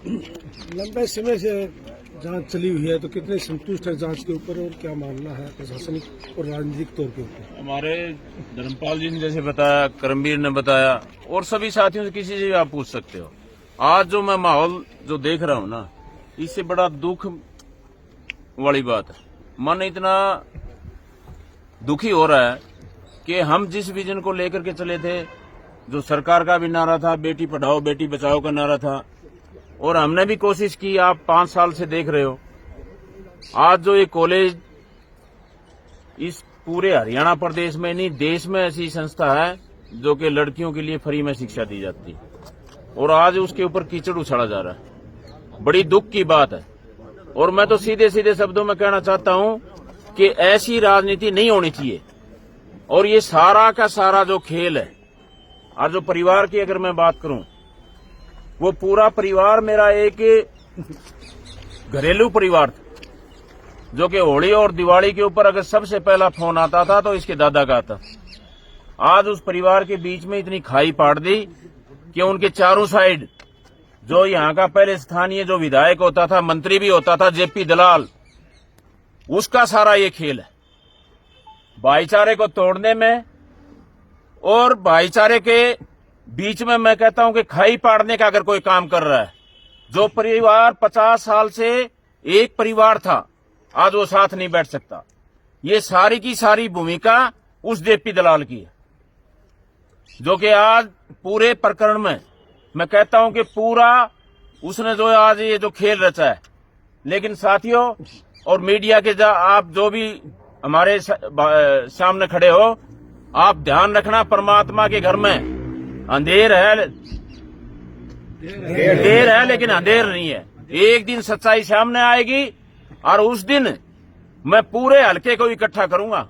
लंबे समय से जांच चली हुई है, तो कितने संतुष्ट है जांच के ऊपर और क्या मानना है प्रशासनिक और राजनीतिक तौर के ऊपर? हमारे धर्मपाल जी ने जैसे बताया, करमवीर ने बताया और सभी साथियों से किसी से भी आप पूछ सकते हो। आज जो मैं माहौल जो देख रहा हूँ ना, इससे बड़ा दुख वाली बात है। मन इतना दुखी हो रहा है कि हम जिस विजन को लेकर के चले थे, जो सरकार का भी नारा था, बेटी पढ़ाओ बेटी बचाओ का नारा था, और हमने भी कोशिश की। आप 5 साल से देख रहे हो, आज जो ये कॉलेज इस पूरे हरियाणा प्रदेश में नहीं देश में ऐसी संस्था है जो कि लड़कियों के लिए फ्री में शिक्षा दी जाती है, और आज उसके ऊपर कीचड़ उछाला जा रहा है। बड़ी दुख की बात है। और मैं तो सीधे सीधे शब्दों में कहना चाहता हूं कि ऐसी राजनीति नहीं होनी चाहिए। और ये सारा का सारा जो खेल है, आज जो परिवार की अगर मैं बात करूं, वो पूरा परिवार मेरा एक घरेलू परिवार था, जो कि होली और दिवाली के ऊपर अगर सबसे पहला फोन आता था तो इसके दादा का आता। आज उस परिवार के बीच में इतनी खाई पाड़ दी कि उनके चारों साइड जो यहाँ का पहले स्थानीय जो विधायक होता था, मंत्री भी होता था, जेपी दलाल, उसका सारा ये खेल है भाईचारे को तोड़ने में। और भाईचारे के बीच में मैं कहता हूं कि खाई पाड़ने का अगर कोई काम कर रहा है, जो परिवार 50 साल से एक परिवार था, आज वो साथ नहीं बैठ सकता। ये सारी की सारी भूमिका उस जेपी दलाल की है, जो कि आज पूरे प्रकरण में मैं कहता हूं कि पूरा उसने जो आज ये जो खेल रचा है। लेकिन साथियों और मीडिया के आप जो भी हमारे सामने खड़े हो, आप ध्यान रखना, परमात्मा के घर में अंधेर है, देर है लेकिन अंधेर नहीं है। एक दिन सच्चाई सामने आएगी और उस दिन मैं पूरे हलके को इकट्ठा करूंगा।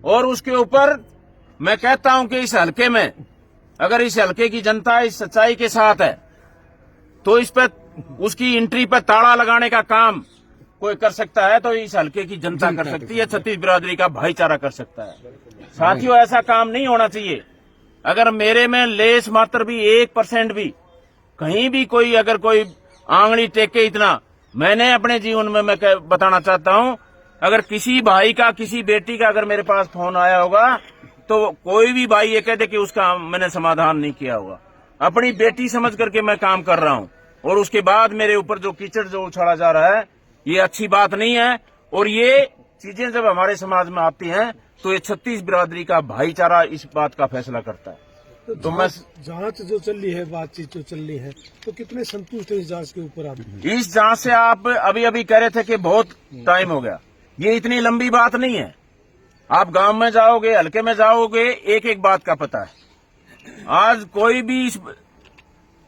और उसके ऊपर मैं कहता हूं कि इस हलके में अगर इस हलके की जनता इस सच्चाई के साथ है, तो इस पर उसकी एंट्री पर ताला लगाने का काम कोई कर सकता है तो इस हलके की जनता कर सकती है, छत्तीस बिरादरी का भाईचारा कर सकता है। साथियों, ऐसा काम नहीं होना चाहिए। अगर मेरे में लेस मात्र भी 1% भी कहीं भी कोई अगर कोई आंगली टेके, इतना मैंने अपने जीवन में मैं बताना चाहता हूं, अगर किसी भाई का किसी बेटी का अगर मेरे पास फोन आया होगा तो कोई भी भाई ये कहते कि उसका मैंने समाधान नहीं किया होगा। अपनी बेटी समझ करके मैं काम कर रहा हूं, और उसके बाद मेरे ऊपर जो कीचड़ जो उछाला जा रहा है, ये अच्छी बात नहीं है। और ये चीजें जब हमारे समाज में आती हैं तो ये छत्तीस बिरादरी का भाईचारा इस बात का फैसला करता है। तो मैं जांच जो चल रही है, बातचीत जो चल रही है, तो कितने संतुष्ट है इस जांच के ऊपर आप? इस जांच से आप अभी अभी कह रहे थे कि बहुत टाइम हो गया, ये इतनी लंबी बात नहीं है। आप गांव में जाओगे, हल्के में जाओगे, एक एक बात का पता है। आज कोई भी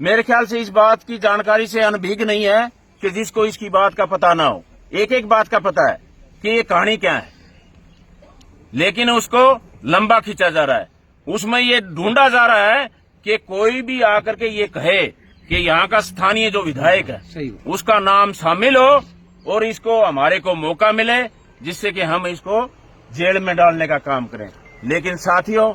मेरे ख्याल से इस बात की जानकारी से अनभिज्ञ नहीं है कि जिसको इसकी बात का पता ना हो। एक एक बात का पता है कि ये कहानी क्या है, लेकिन उसको लंबा खींचा जा रहा है। उसमें ये ढूंढा जा रहा है कि कोई भी आकर के ये कहे कि यहाँ का स्थानीय जो विधायक है उसका नाम शामिल हो और इसको हमारे को मौका मिले, जिससे कि हम इसको जेल में डालने का काम करें। लेकिन साथियों,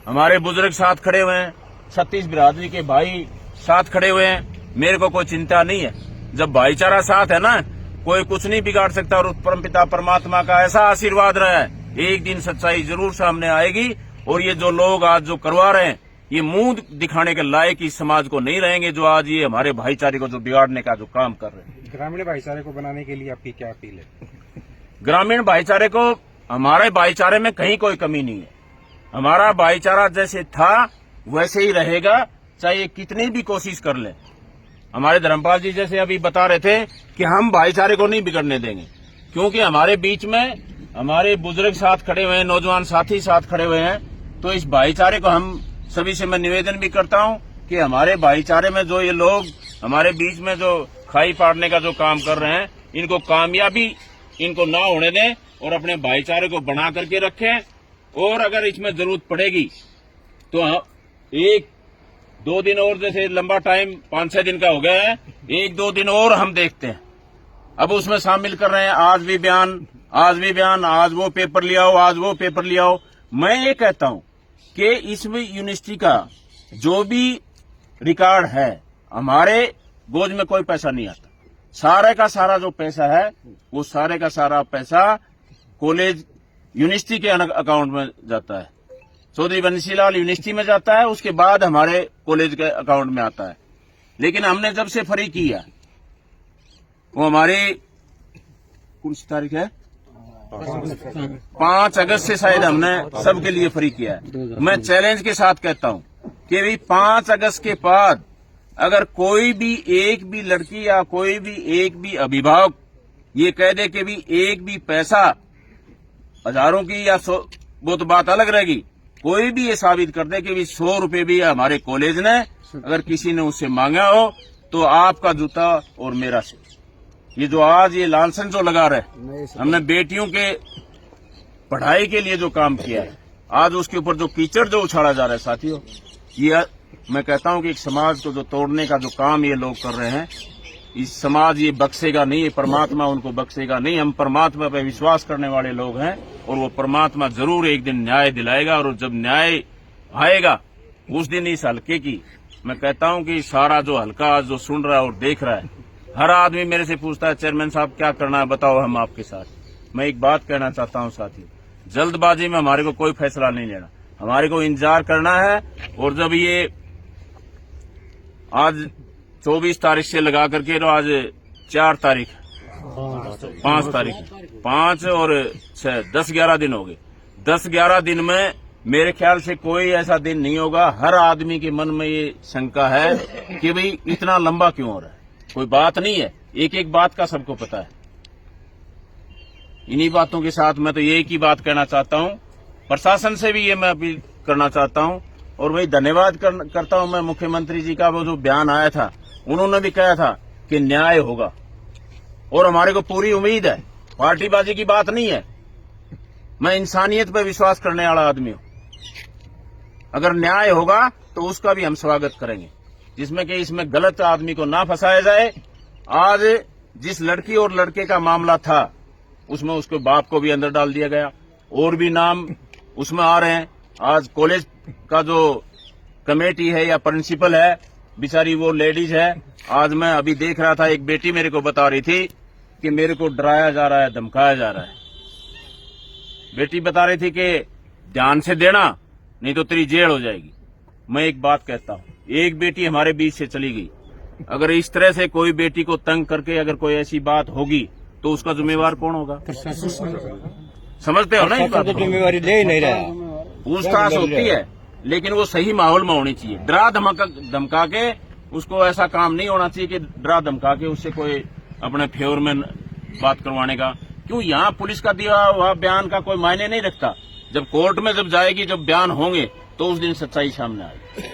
हमारे बुजुर्ग साथ खड़े हुए हैं, छत्तीस बिरादरी के भाई साथ खड़े हुए हैं, मेरे को कोई चिंता नहीं है। जब भाईचारा साथ है ना, कोई कुछ नहीं बिगाड़ सकता। और परमपिता परमात्मा का ऐसा आशीर्वाद रहा है, एक दिन सच्चाई जरूर सामने आएगी। और ये जो लोग आज जो करवा रहे हैं, ये मुंह दिखाने के लायक इस समाज को नहीं रहेंगे, जो आज ये हमारे भाईचारे को जो बिगाड़ने का जो काम कर रहे हैं। ग्रामीण भाईचारे को बनाने के लिए आपकी क्या अपील है? ग्रामीण भाईचारे को, हमारे भाईचारे में कहीं कोई कमी नहीं है। हमारा भाईचारा जैसे था वैसे ही रहेगा, चाहे कितनी भी कोशिश कर ले। हमारे धर्मपाल जी जैसे अभी बता रहे थे कि हम भाईचारे को नहीं बिगड़ने देंगे, क्योंकि हमारे बीच में हमारे बुजुर्ग साथ खड़े हुए हैं, नौजवान साथी साथ खड़े हुए हैं। तो इस भाईचारे को हम सभी से मैं निवेदन भी करता हूं कि हमारे भाईचारे में जो ये लोग हमारे बीच में जो खाई पाड़ने का जो काम कर रहे हैं, इनको कामयाबी इनको ना होने दें और अपने भाईचारे को बना करके रखें। और अगर इसमें जरूरत पड़ेगी तो 1-2 दिन और, जैसे लंबा टाइम 5-6 दिन का हो गया है, 1-2 दिन और हम देखते हैं। अब उसमें शामिल कर रहे हैं आज भी बयान, आज वो पेपर ले आओ, आज वो पेपर ले आओ। मैं ये कहता हूं कि इसमें यूनिवर्सिटी का जो भी रिकॉर्ड है, हमारे गोद में कोई पैसा नहीं आता। सारे का सारा जो पैसा है वो सारे का सारा पैसा कॉलेज यूनिवर्सिटी के अकाउंट में जाता है। चौधरी बंसीलाल यूनिवर्सिटी में जाता है, उसके बाद हमारे कॉलेज के अकाउंट में आता है। लेकिन हमने जब से फ्री किया, वो हमारी कौन सी तारीख है, 5 अगस्त से शायद हमने सबके लिए फ्री किया है। मैं चैलेंज के साथ कहता हूं कि भी 5 अगस्त के बाद अगर कोई भी एक भी लड़की या कोई भी एक भी अभिभावक ये कह दे कि भी एक भी पैसा हजारों की या 100, वो तो बात अलग रहेगी। कोई भी ये साबित कर दे कि भी 100 रुपए भी हमारे कॉलेज ने अगर किसी ने उससे मांगा हो तो आपका जूता और मेरा से। ये जो आज ये लालसन जो लगा रहे, हमने बेटियों के पढ़ाई के लिए जो काम किया है, आज उसके ऊपर जो कीचड़ जो उछाला जा रहा है साथियों, ये मैं कहता हूं कि एक समाज को जो तोड़ने का जो काम ये लोग कर रहे हैं, इस समाज ये बख्शेगा नहीं, ये परमात्मा उनको बख्शेगा नहीं। हम परमात्मा पर विश्वास करने वाले लोग हैं और वो परमात्मा जरूर एक दिन न्याय दिलाएगा। और जब न्याय आएगा उस दिन इस हल्के की, मैं कहता हूं कि सारा जो हल्का जो सुन रहा है और देख रहा है, हर आदमी मेरे से पूछता है चेयरमैन साहब क्या करना है, बताओ हम आपके साथ। मैं एक बात कहना चाहता हूं साथियों, जल्दबाजी में हमारे को कोई फैसला नहीं लेना, हमारे को इंतजार करना है। और जब ये आज 24 तारीख से लगा करके तो आज 4 तारीख 5 तारीख 5 और 6 10-11 दिन हो गए। 10-11 दिन में मेरे ख्याल से कोई ऐसा दिन नहीं होगा, हर आदमी के मन में ये शंका है कि भाई इतना लंबा क्यों हो रहा है। कोई बात नहीं है, एक एक बात का सबको पता है। इन्हीं बातों के साथ मैं तो एक ही बात कहना चाहता हूं, प्रशासन से भी ये मैं अपील करना चाहता हूं। और वही धन्यवाद करता हूं मैं मुख्यमंत्री जी का, वो जो बयान आया था उन्होंने भी कहा था कि न्याय होगा और हमारे को पूरी उम्मीद है। पार्टीबाजी की बात नहीं है, मैं इंसानियत पर विश्वास करने वाला आदमी हूं। अगर न्याय होगा तो उसका भी हम स्वागत करेंगे, जिसमें कि इसमें गलत आदमी को ना फंसाया जाए। आज जिस लड़की और लड़के का मामला था उसमें उसके बाप को भी अंदर डाल दिया गया, और भी नाम उसमें आ रहे हैं। आज कॉलेज का जो कमेटी है या प्रिंसिपल है, बेचारी वो लेडीज है। आज मैं अभी देख रहा था, एक बेटी मेरे को बता रही थी कि मेरे को डराया जा रहा है, धमकाया जा रहा है। बेटी बता रही थी कि ध्यान से देना नहीं तो तेरी जेल हो जाएगी। मैं एक बात कहता हूं, एक बेटी हमारे बीच से चली गई, अगर इस तरह से कोई बेटी को तंग करके अगर कोई ऐसी बात होगी तो उसका जिम्मेवार कौन होगा? समझते हो ना? इस बात को जिम्मेवारी ले ही नहीं रहा। पूछताछ होती है, लेकिन वो सही माहौल में होनी चाहिए। डरा धमका के उसको ऐसा काम नहीं होना चाहिए कि डरा धमका के उससे कोई अपने फेवर में बात करवाने का। क्यों? यहाँ पुलिस का दिया हुआ बयान का कोई मायने नहीं रखता। जब कोर्ट में जब जाएगी, जब बयान होंगे तो उस दिन सच्चाई सामने आएगी।